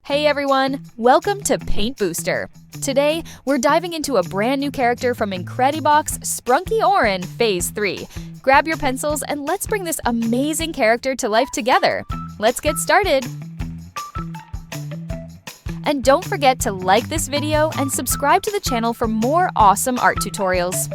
Hey everyone, welcome to Paint Booster. Today, we're diving into a brand new character from Incredibox, Sprunki Oren Phase 3. Grab your pencils and let's bring this amazing character to life together. Let's get started! And don't forget to like this video and subscribe to the channel for more awesome art tutorials.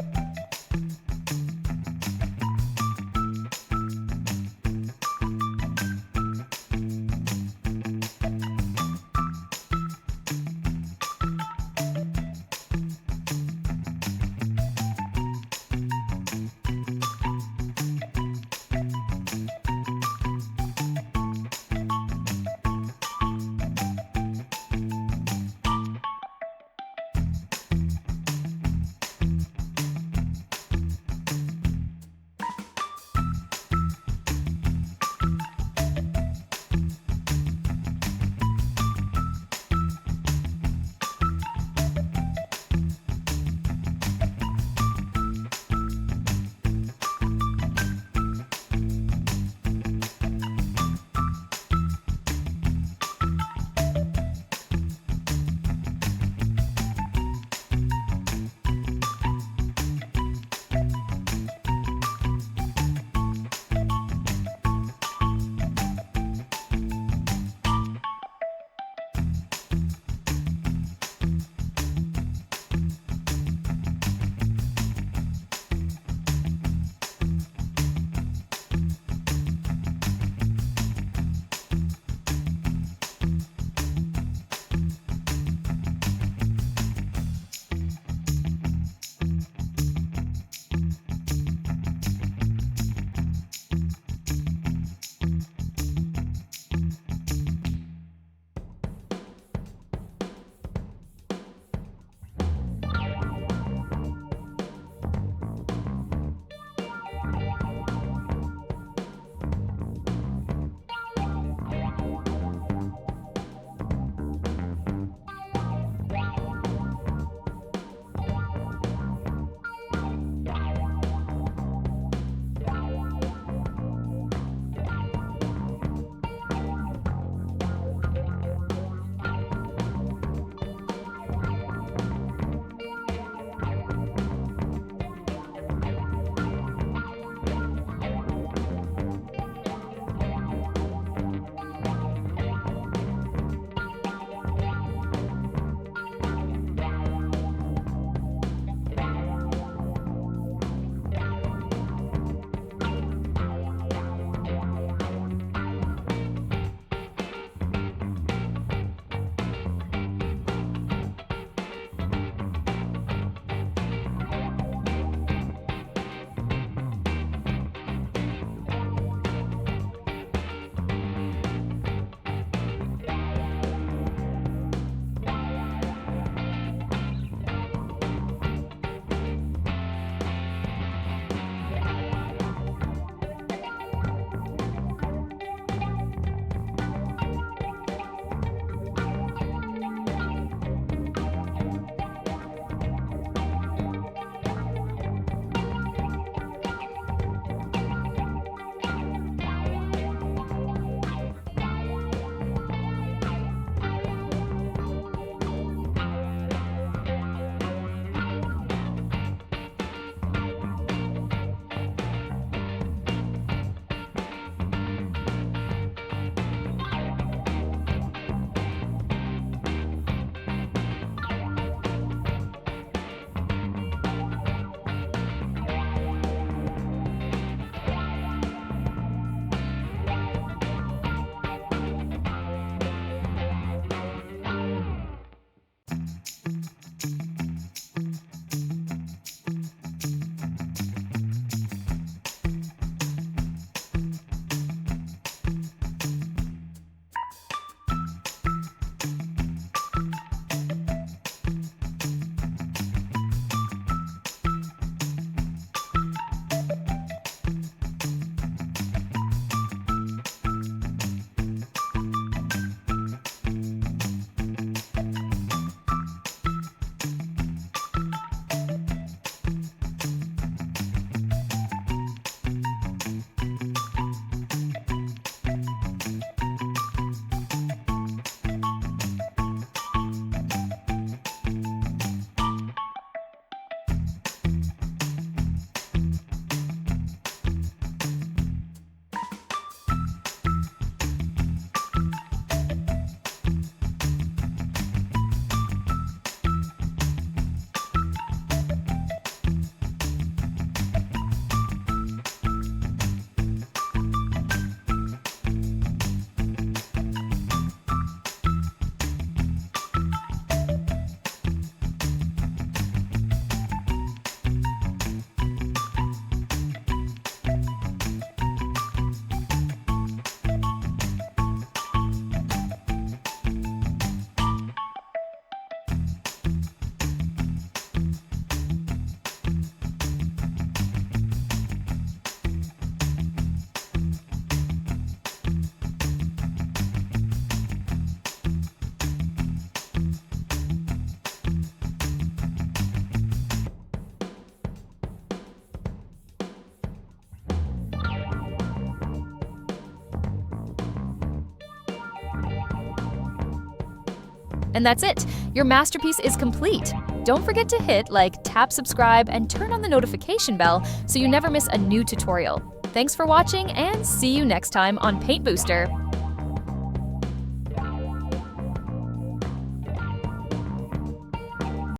And that's it! Your masterpiece is complete! Don't forget to hit like, tap subscribe, and turn on the notification bell so you never miss a new tutorial. Thanks for watching, and see you next time on Paint Booster!